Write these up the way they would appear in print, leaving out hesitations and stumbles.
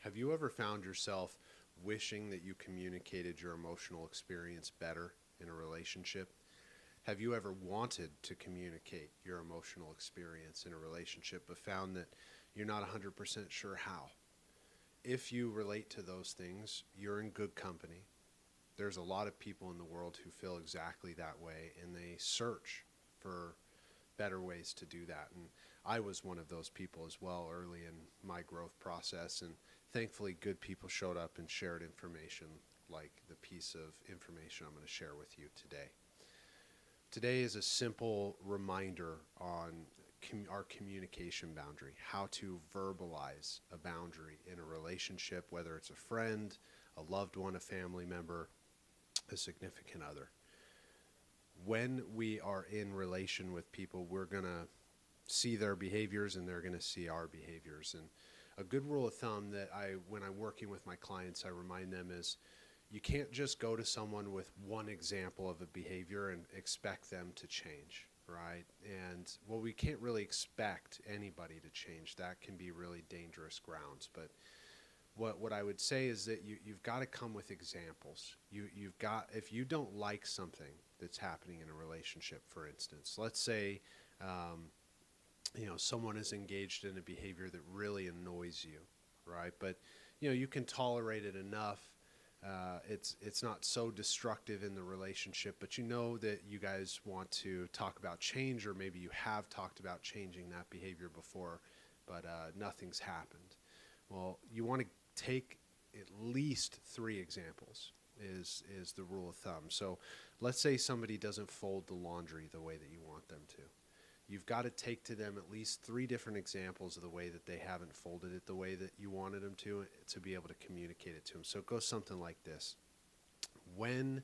Have you ever found yourself wishing that you communicated your emotional experience better in a relationship? Have you ever wanted to communicate your emotional experience in a relationship but found that you're not 100% sure how? If you relate to those things, you're in good company. There's a lot of people in the world who feel exactly that way, and they search for better ways to do that. And I was one of those people as well early in my growth process. And thankfully, good people showed up and shared information like the piece of information I'm going to share with you today. Today is a simple reminder on our communication boundary, how to verbalize a boundary in a relationship, whether it's a friend, a loved one, a family member, a significant other. When we are in relation with people, we're going to see their behaviors and they're going to see our behaviors. And a good rule of thumb that when I'm working with my clients, I remind them is you can't just go to someone with one example of a behavior and expect them to change, right? And well, we can't really expect anybody to change. That can be really dangerous grounds. But what I would say is that you've got to come with examples. You've got, if you don't like something that's happening in a relationship, for instance, let's say someone is engaged in a behavior that really annoys you, right? But you can tolerate it enough. It's not so destructive in the relationship, but you know that you guys want to talk about change, or maybe you have talked about changing that behavior before, but nothing's happened. Well, you want to take at least 3 examples is the rule of thumb. So let's say somebody doesn't fold the laundry the way that you want them to. You've got to take to them at least 3 different examples of the way that they haven't folded it the way that you wanted them to be able to communicate it to them. So it goes something like this. When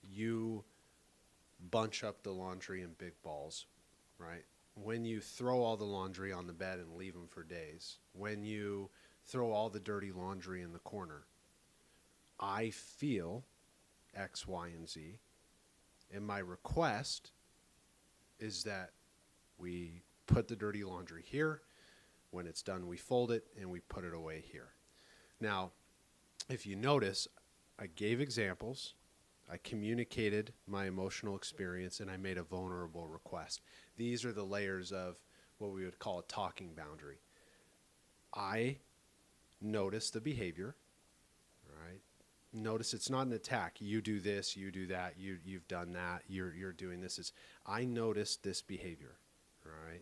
you bunch up the laundry in big balls, right? When you throw all the laundry on the bed and leave them for days, when you throw all the dirty laundry in the corner, I feel X, Y, and Z, and my request is that we put the dirty laundry here. When it's done, we fold it and we put it away here. Now, if you notice, I gave examples, I communicated my emotional experience, and I made a vulnerable request. These are the layers of what we would call a talking boundary. I notice the behavior, right? Notice it's not an attack. You do this, you do that, you've done that, you're doing this. It's I notice this behavior, right?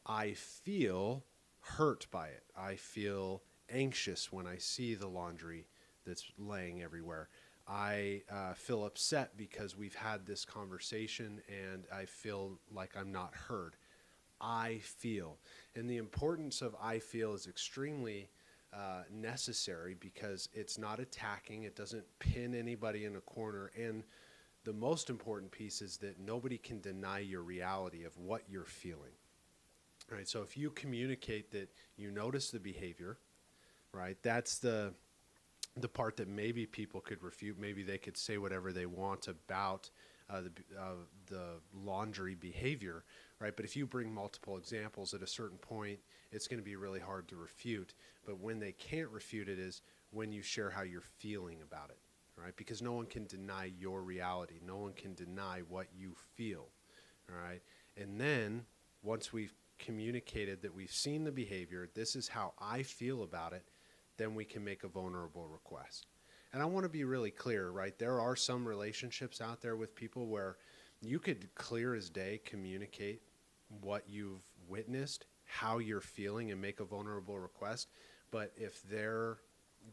I feel hurt by it. I feel anxious when I see the laundry that's laying everywhere. I feel upset because we've had this conversation and I feel like I'm not heard. I feel. And the importance of I feel is extremely necessary because it's not attacking. It doesn't pin anybody in a corner. And the most important piece is that nobody can deny your reality of what you're feeling. Right? So if you communicate that you notice the behavior, right, that's the part that maybe people could refute. Maybe they could say whatever they want about the laundry behavior, right? But if you bring multiple examples at a certain point, it's going to be really hard to refute. But when they can't refute it is when you share how you're feeling about it, right? Because no one can deny your reality. No one can deny what you feel, all right? And then once we've communicated that we've seen the behavior, this is how I feel about it, then we can make a vulnerable request. And I want to be really clear, right? There are some relationships out there with people where you could clear as day communicate what you've witnessed, how you're feeling, and make a vulnerable request. But if they're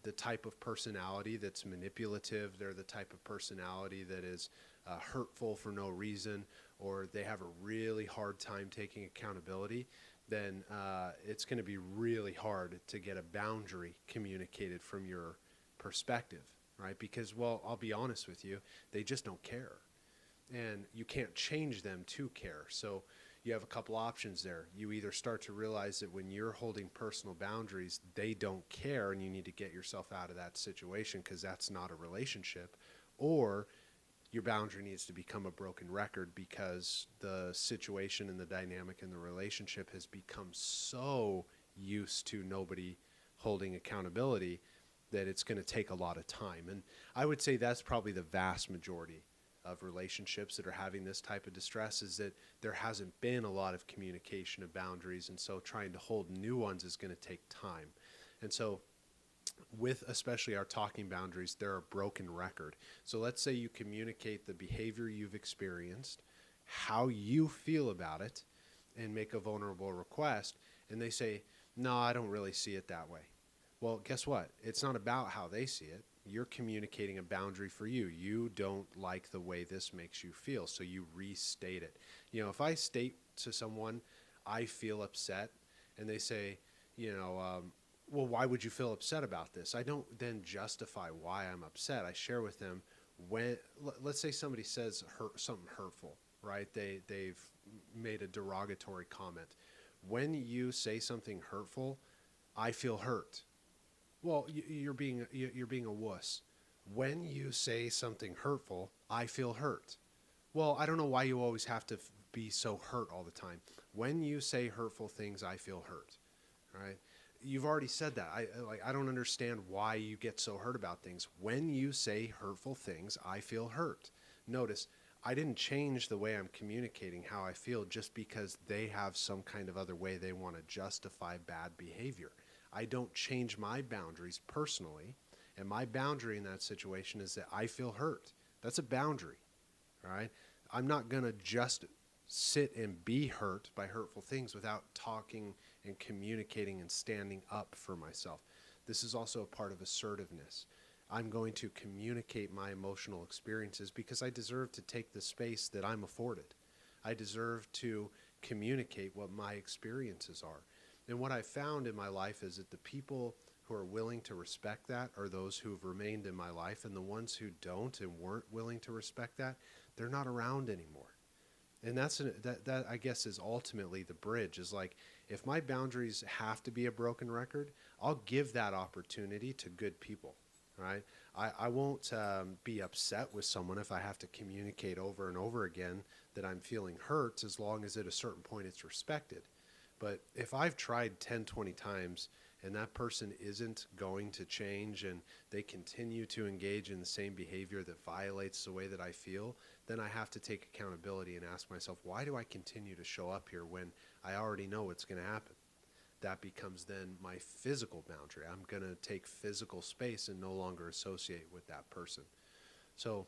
the type of personality that's manipulative, they're the type of personality that is hurtful for no reason, or they have a really hard time taking accountability, then it's going to be really hard to get a boundary communicated from your perspective, right? Because, well, I'll be honest with you, they just don't care. And you can't change them to care. So you have a couple options there. You either start to realize that when you're holding personal boundaries, they don't care and you need to get yourself out of that situation because that's not a relationship, or your boundary needs to become a broken record because the situation and the dynamic in the relationship has become so used to nobody holding accountability, that it's going to take a lot of time. And I would say that's probably the vast majority of relationships that are having this type of distress, is that there hasn't been a lot of communication of boundaries. And so trying to hold new ones is going to take time. And so with especially our talking boundaries, they're a broken record. So let's say you communicate the behavior you've experienced, how you feel about it, and make a vulnerable request, and they say, no, I don't really see it that way. Well, guess what? It's not about how they see it. You're communicating a boundary for you. You don't like the way this makes you feel, so you restate it. You know, if I state to someone, I feel upset, and they say, well, why would you feel upset about this? I don't then justify why I'm upset. I share with them when, let's say somebody says something hurtful, right? They've made a derogatory comment. When you say something hurtful, I feel hurt. Well, you're being a wuss. When you say something hurtful, I feel hurt. Well, I don't know why you always have to be so hurt all the time. When you say hurtful things, I feel hurt. Right? You've already said that. I don't understand why you get so hurt about things. When you say hurtful things, I feel hurt. Notice, I didn't change the way I'm communicating how I feel just because they have some kind of other way they want to justify bad behavior. I don't change my boundaries personally, and my boundary in that situation is that I feel hurt. That's a boundary, all right? I'm not going to just sit and be hurt by hurtful things without talking and communicating and standing up for myself. This is also a part of assertiveness. I'm going to communicate my emotional experiences because I deserve to take the space that I'm afforded. I deserve to communicate what my experiences are. And what I've found in my life is that the people who are willing to respect that are those who have remained in my life, and the ones who don't and weren't willing to respect that, they're not around anymore. And that I guess is ultimately the bridge, is like, if my boundaries have to be a broken record, I'll give that opportunity to good people, right? I won't be upset with someone if I have to communicate over and over again that I'm feeling hurt, as long as at a certain point it's respected. But if I've tried 10, 20 times and that person isn't going to change and they continue to engage in the same behavior that violates the way that I feel, then I have to take accountability and ask myself, why do I continue to show up here when I already know what's going to happen? That becomes then my physical boundary. I'm going to take physical space and no longer associate with that person. So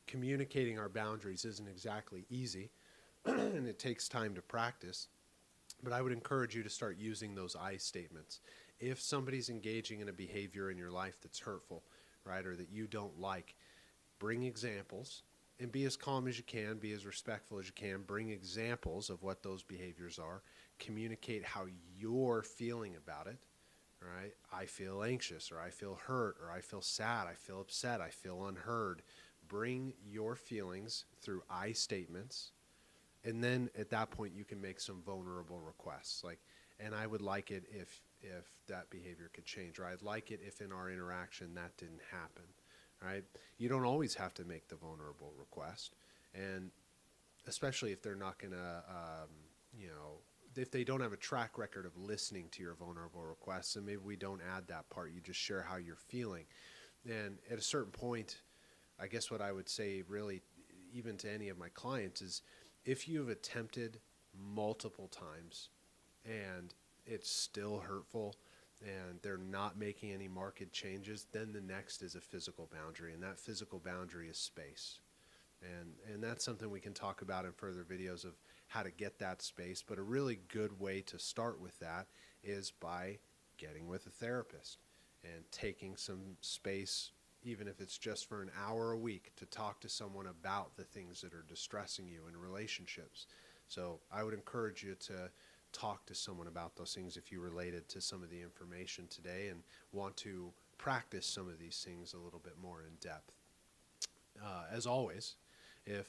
communicating our boundaries isn't exactly easy, and it takes time to practice. But I would encourage you to start using those I statements. If somebody's engaging in a behavior in your life that's hurtful, right, or that you don't like, bring examples and be as calm as you can, be as respectful as you can. Bring examples of what those behaviors are. Communicate how you're feeling about it, right? I feel anxious, or I feel hurt, or I feel sad, I feel upset, I feel unheard. Bring your feelings through I statements. And then at that point, you can make some vulnerable requests. Like, and I would like it if that behavior could change, or I'd like it if in our interaction that didn't happen, right? You don't always have to make the vulnerable request. And especially if they're not going to, if they don't have a track record of listening to your vulnerable requests, then maybe we don't add that part. You just share how you're feeling. And at a certain point, I guess what I would say really, even to any of my clients, is if you've attempted multiple times and it's still hurtful and they're not making any marked changes, then the next is a physical boundary, and that physical boundary is space. And that's something we can talk about in further videos of how to get that space. But a really good way to start with that is by getting with a therapist and taking some space, even if it's just for an hour a week, to talk to someone about the things that are distressing you in relationships. So I would encourage you to talk to someone about those things if you related to some of the information today and want to practice some of these things a little bit more in depth. As always, if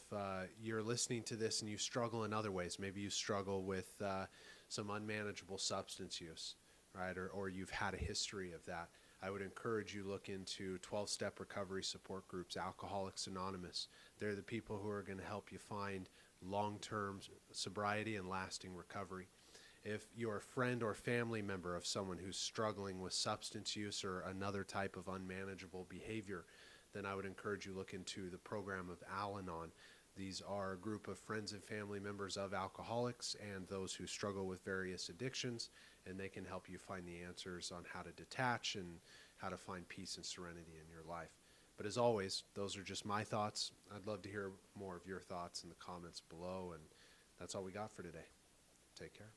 you're listening to this and you struggle in other ways, maybe you struggle with some unmanageable substance use, right, or you've had a history of that, I would encourage you look into 12-step recovery support groups, Alcoholics Anonymous. They're the people who are going to help you find long-term sobriety and lasting recovery. If you're a friend or family member of someone who's struggling with substance use or another type of unmanageable behavior, then I would encourage you to look into the program of Al-Anon. These are a group of friends and family members of alcoholics and those who struggle with various addictions, and they can help you find the answers on how to detach and how to find peace and serenity in your life. But as always, those are just my thoughts. I'd love to hear more of your thoughts in the comments below, and that's all we got for today. Take care.